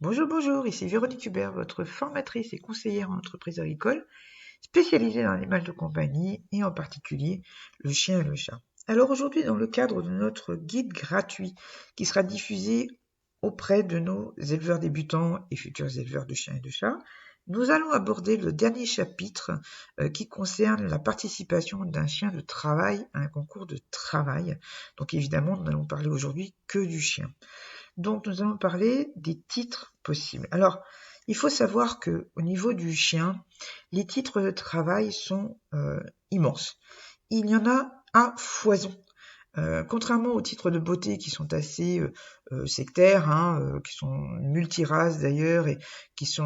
Bonjour, bonjour, ici Véronique Hubert, votre formatrice et conseillère en entreprise agricole, spécialisée dans l'animal de compagnie et en particulier le chien et le chat. Alors aujourd'hui, dans le cadre de notre guide gratuit qui sera diffusé auprès de nos éleveurs débutants et futurs éleveurs de chiens et de chats, nous allons aborder le dernier chapitre qui concerne la participation d'un chien de travail à un concours de travail. Donc évidemment, nous n'allons parler aujourd'hui que du chien. Donc nous allons parler des titres possibles. Alors, il faut savoir que au niveau du chien, les titres de travail sont immenses. Il y en a à foison. Contrairement aux titres de beauté qui sont assez sectaires, qui sont multiraces d'ailleurs et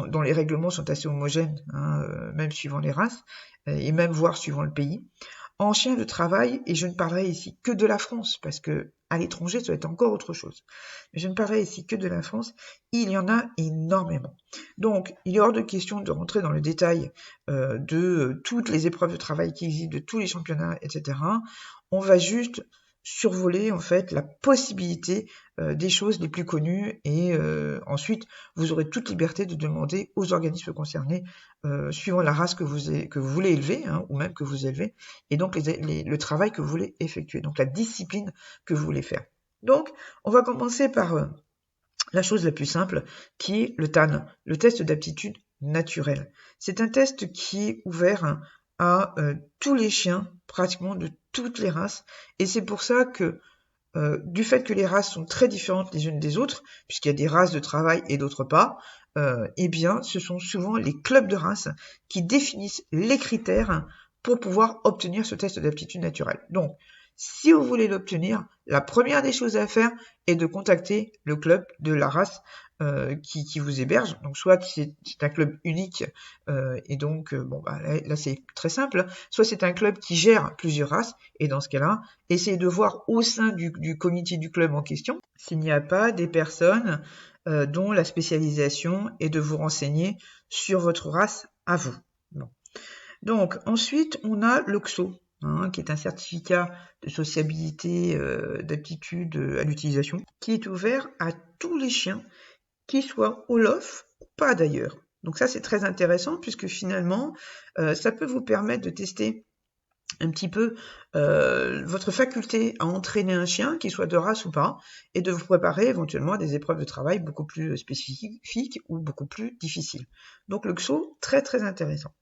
dont les règlements sont assez homogènes, même suivant les races et même voire suivant le pays. En chien de travail, et je ne parlerai ici que de la France, parce que à l'étranger, ça va être encore autre chose. Mais je ne parlerai ici que de la France, il y en a énormément. Donc, il est hors de question de rentrer dans le détail de toutes les épreuves de travail qui existent, de tous les championnats, etc. On va juste survoler en fait la possibilité des choses les plus connues et ensuite vous aurez toute liberté de demander aux organismes concernés suivant la race que vous voulez élever ou même que vous élevez et donc le travail que vous voulez effectuer, donc la discipline que vous voulez faire. Donc on va commencer par la chose la plus simple qui est le TAN, le test d'aptitude naturelle. C'est un test qui est ouvert à tous les chiens, pratiquement de toutes les races, et c'est pour ça que du fait que les races sont très différentes les unes des autres, puisqu'il y a des races de travail et d'autres pas, eh bien, ce sont souvent les clubs de races qui définissent les critères pour pouvoir obtenir ce test d'aptitude naturelle. Donc, si vous voulez l'obtenir, la première des choses à faire est de contacter le club de la race qui vous héberge. Donc, soit c'est un club unique, et donc, là c'est très simple, soit c'est un club qui gère plusieurs races, et dans ce cas-là, essayez de voir au sein du comité du club en question s'il n'y a pas des personnes dont la spécialisation est de vous renseigner sur votre race à vous. Bon. Donc ensuite, on a le XO, qui est un certificat de sociabilité, d'aptitude à l'utilisation, qui est ouvert à tous les chiens, qu'ils soient Olof ou pas d'ailleurs. Donc ça, c'est très intéressant puisque finalement, ça peut vous permettre de tester un petit peu votre faculté à entraîner un chien, qu'il soit de race ou pas, et de vous préparer éventuellement à des épreuves de travail beaucoup plus spécifiques ou beaucoup plus difficiles. Donc le XO, très très intéressant.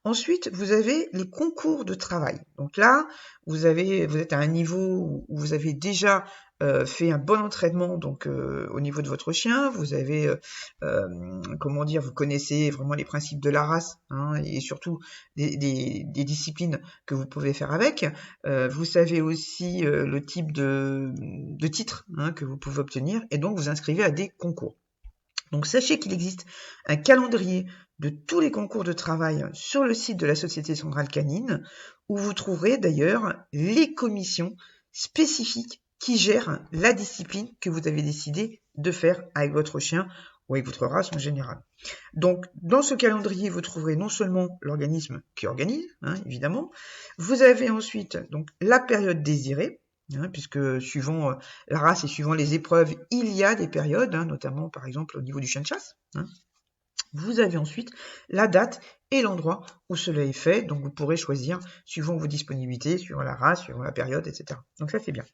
Ensuite, vous avez les concours de travail. Donc là, vous êtes à un niveau où vous avez déjà fait un bon entraînement donc au niveau de votre chien. Vous avez, vous connaissez vraiment les principes de la race et surtout des disciplines que vous pouvez faire avec. Vous savez aussi le type de titre que vous pouvez obtenir et donc vous inscrivez à des concours. Donc sachez qu'il existe un calendrier de tous les concours de travail sur le site de la Société Centrale Canine, où vous trouverez d'ailleurs les commissions spécifiques qui gèrent la discipline que vous avez décidé de faire avec votre chien ou avec votre race en général. Donc dans ce calendrier, vous trouverez non seulement l'organisme qui organise, évidemment, vous avez ensuite donc la période désirée, puisque suivant la race et suivant les épreuves, il y a des périodes, notamment par exemple au niveau du chien de chasse. Vous avez ensuite la date et l'endroit où cela est fait, donc vous pourrez choisir suivant vos disponibilités, suivant la race, suivant la période, etc. Donc ça c'est bien.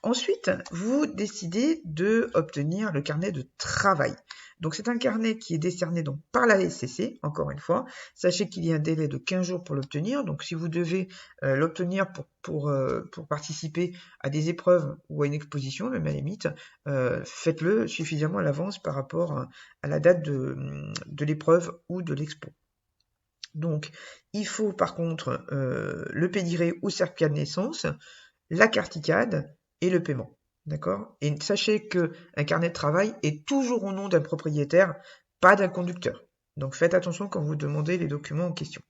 Ensuite, vous décidez de obtenir le carnet de travail. Donc c'est un carnet qui est décerné donc par la SCC, encore une fois. Sachez qu'il y a un délai de 15 jours pour l'obtenir. Donc si vous devez l'obtenir pour participer à des épreuves ou à une exposition, même à la limite, faites-le suffisamment à l'avance par rapport à la date de l'épreuve ou de l'expo. Donc il faut par contre le pédigré ou certificat de naissance, la carte ICAD et le paiement. D'accord? Et sachez qu'un carnet de travail est toujours au nom d'un propriétaire, pas d'un conducteur. Donc faites attention quand vous demandez les documents en question.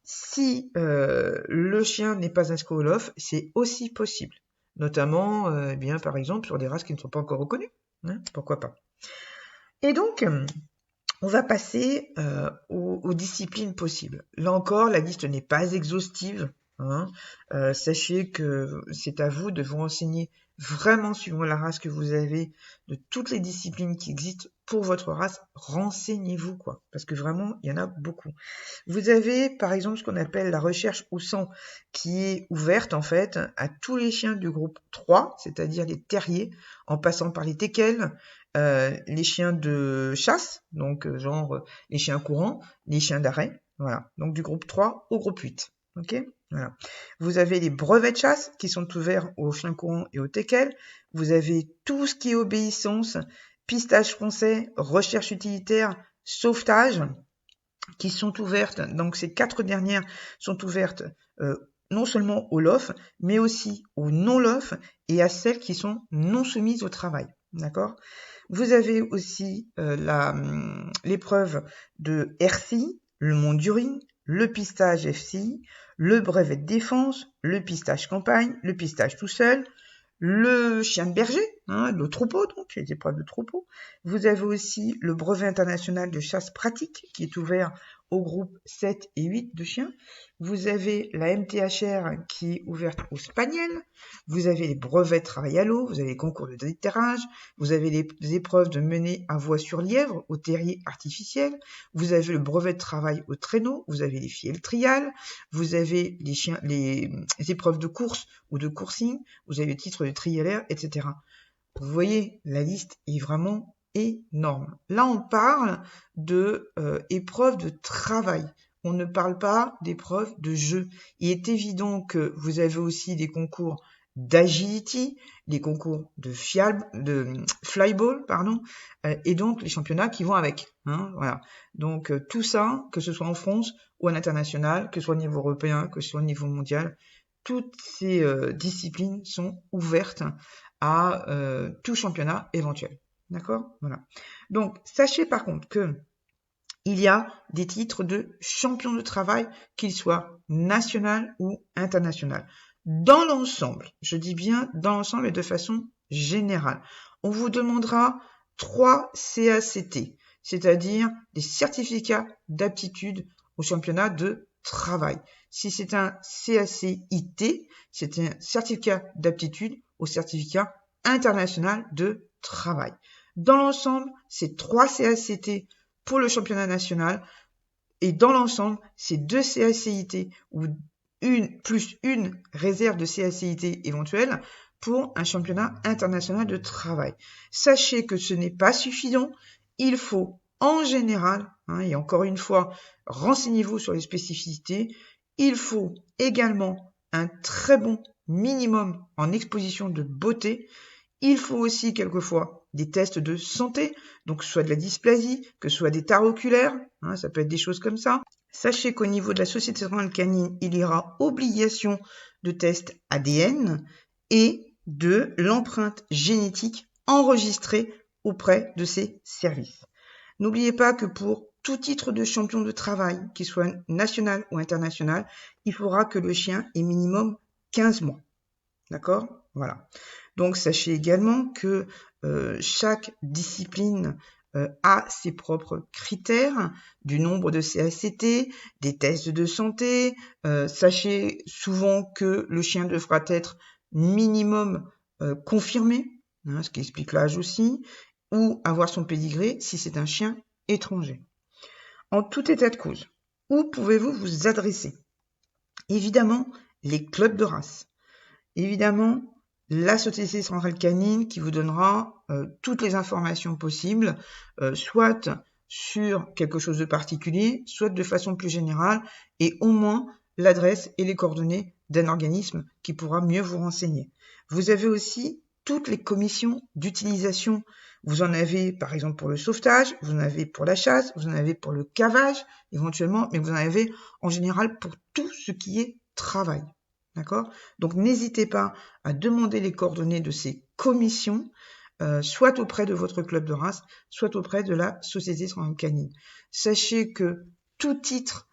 Si le chien n'est pas inscrit au LOF, c'est aussi possible. Notamment, par exemple, sur des races qui ne sont pas encore reconnues. Pourquoi pas? Et donc, on va passer aux disciplines possibles. Là encore, la liste n'est pas exhaustive. hein. Sachez que c'est à vous de vous renseigner vraiment suivant la race que vous avez, de toutes les disciplines qui existent pour votre race. Renseignez-vous, quoi, parce que vraiment, il y en a beaucoup. Vous avez, par exemple, ce qu'on appelle la recherche au sang, qui est ouverte, en fait, à tous les chiens du groupe 3, c'est-à-dire les terriers, en passant par les teckels, les chiens de chasse, donc genre les chiens courants, les chiens d'arrêt, voilà. Donc du groupe 3 au groupe 8, ok? Voilà. Vous avez les brevets de chasse qui sont ouverts aux chiens courants et aux teckels. Vous avez tout ce qui est obéissance, pistage français, recherche utilitaire, sauvetage, qui sont ouvertes, donc ces 4 dernières sont ouvertes non seulement au LOF, mais aussi au non-LOF et à celles qui sont non soumises au travail. D'accord? Vous avez aussi l'épreuve de RCI, le Monduring, le pistage FCI, le brevet de défense, le pistage campagne, le pistage tout seul, le chien de berger, hein, le troupeau, donc les épreuves de troupeau. Vous avez aussi le brevet international de chasse pratique qui est ouvert au groupe 7 et 8 de chiens. Vous avez la MTHR qui est ouverte aux spaniels. Vous avez les brevets de travail à l'eau, vous avez les concours de déterrage, vous avez les épreuves de menée à voie sur lièvre au terrier artificiel, vous avez le brevet de travail au traîneau, vous avez les fiels trial, vous avez les épreuves de course ou de coursing, vous avez le titre de trialaire, etc. Vous voyez, la liste est vraiment énorme. Là, on parle de épreuves de travail. On ne parle pas d'épreuves de jeu. Il est évident que vous avez aussi des concours d'agility, les concours de flyball, et donc les championnats qui vont avec. Hein, voilà. Donc tout ça, que ce soit en France ou à l'international, que ce soit au niveau européen, que ce soit au niveau mondial, toutes ces disciplines sont ouvertes à tout championnat éventuel. D'accord? Voilà. Donc, sachez par contre que il y a des titres de champion de travail, qu'ils soient national ou international. Dans l'ensemble, je dis bien dans l'ensemble et de façon générale, on vous demandera 3 CACT, c'est-à-dire des certificats d'aptitude au championnat de travail. Si c'est un CACIT, c'est un certificat d'aptitude au certificat international de travail. Dans l'ensemble, c'est 3 CACT pour le championnat national et dans l'ensemble, c'est 2 CACIT ou plus une réserve de CACIT éventuelle pour un championnat international de travail. Sachez que ce n'est pas suffisant, il faut en général, et encore une fois, renseignez-vous sur les spécificités, il faut également un très bon minimum en exposition de beauté. Il faut aussi quelquefois des tests de santé, donc soit de la dysplasie, que ce soit des tares oculaires, ça peut être des choses comme ça. Sachez qu'au niveau de la Société centrale canine, il y aura obligation de tests ADN et de l'empreinte génétique enregistrée auprès de ces services. N'oubliez pas que pour tout titre de champion de travail, qu'il soit national ou international, il faudra que le chien ait minimum 15 mois. D'accord? Voilà. Donc, sachez également que chaque discipline a ses propres critères du nombre de CACT, des tests de santé. Sachez souvent que le chien devra être minimum confirmé, ce qui explique l'âge aussi, ou avoir son pédigré si c'est un chien étranger. En tout état de cause, où pouvez-vous vous adresser? Évidemment, les clubs de race. Évidemment, la Société centrale canine qui vous donnera toutes les informations possibles, soit sur quelque chose de particulier, soit de façon plus générale, et au moins l'adresse et les coordonnées d'un organisme qui pourra mieux vous renseigner. Vous avez aussi toutes les commissions d'utilisation. Vous en avez par exemple pour le sauvetage, vous en avez pour la chasse, vous en avez pour le cavage éventuellement, mais vous en avez en général pour tout ce qui est travail. D'accord? Donc, n'hésitez pas à demander les coordonnées de ces commissions, soit auprès de votre club de race, soit auprès de la Société centrale canine. Sachez que tout titre,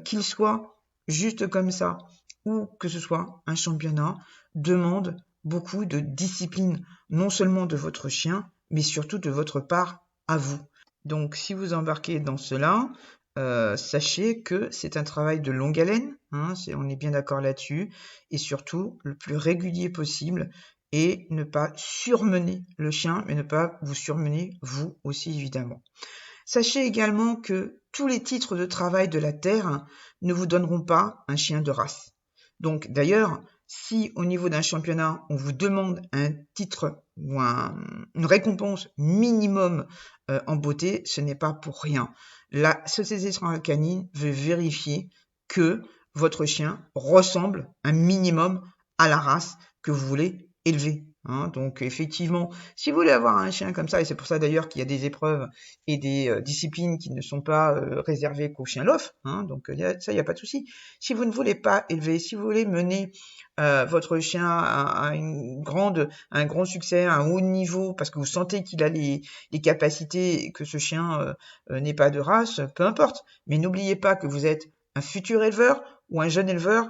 qu'il soit juste comme ça, ou que ce soit un championnat, demande beaucoup de discipline, non seulement de votre chien, mais surtout de votre part à vous. Donc, si vous embarquez dans cela, sachez que c'est un travail de longue haleine, hein, on est bien d'accord là-dessus, et surtout le plus régulier possible, et ne pas surmener le chien, mais ne pas vous surmener vous aussi évidemment. Sachez également que tous les titres de travail de la Terre ne vous donneront pas un chien de race. Donc d'ailleurs, si au niveau d'un championnat, on vous demande un titre ou une récompense minimum en beauté, ce n'est pas pour rien. La Société Centrale Canine veut vérifier que votre chien ressemble un minimum à la race que vous voulez élever. Hein. Donc effectivement, si vous voulez avoir un chien comme ça, et c'est pour ça d'ailleurs qu'il y a des épreuves et des disciplines qui ne sont pas réservées qu'aux chiens lof, hein, donc ça, il n'y a pas de souci. Si vous ne voulez pas élever, si vous voulez mener votre chien à un grand succès, à un haut niveau, parce que vous sentez qu'il a les capacités et que ce chien n'est pas de race, peu importe. Mais n'oubliez pas que vous êtes un futur éleveur ou un jeune éleveur,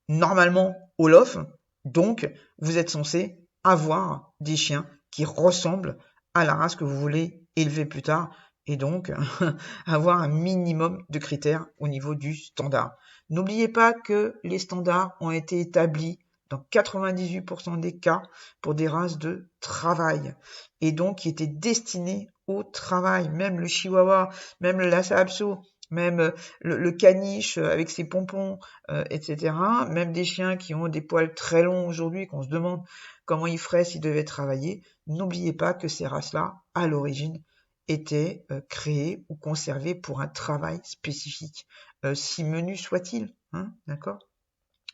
normalement au lof, donc vous êtes censé avoir des chiens qui ressemblent à la race que vous voulez élever plus tard et donc avoir un minimum de critères au niveau du standard. N'oubliez pas que les standards ont été établis dans 98% des cas pour des races de travail et donc qui étaient destinées au travail. Même le chihuahua, même le lhasa apso, même le caniche avec ses pompons, etc. Même des chiens qui ont des poils très longs aujourd'hui, qu'on se demande comment ils feraient s'ils devaient travailler. N'oubliez pas que ces races-là, à l'origine, étaient créées ou conservées pour un travail spécifique, si menu soit-il. Hein, d'accord ?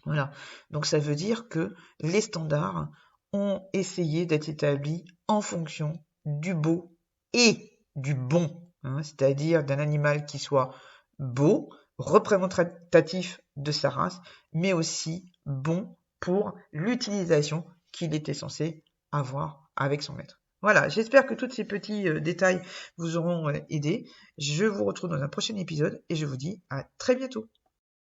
Voilà. Donc ça veut dire que les standards ont essayé d'être établis en fonction du beau et du bon, hein, c'est-à-dire d'un animal qui soit beau, représentatif de sa race, mais aussi bon pour l'utilisation qu'il était censé avoir avec son maître. Voilà, j'espère que tous ces petits détails vous auront aidé. Je vous retrouve dans un prochain épisode et je vous dis à très bientôt.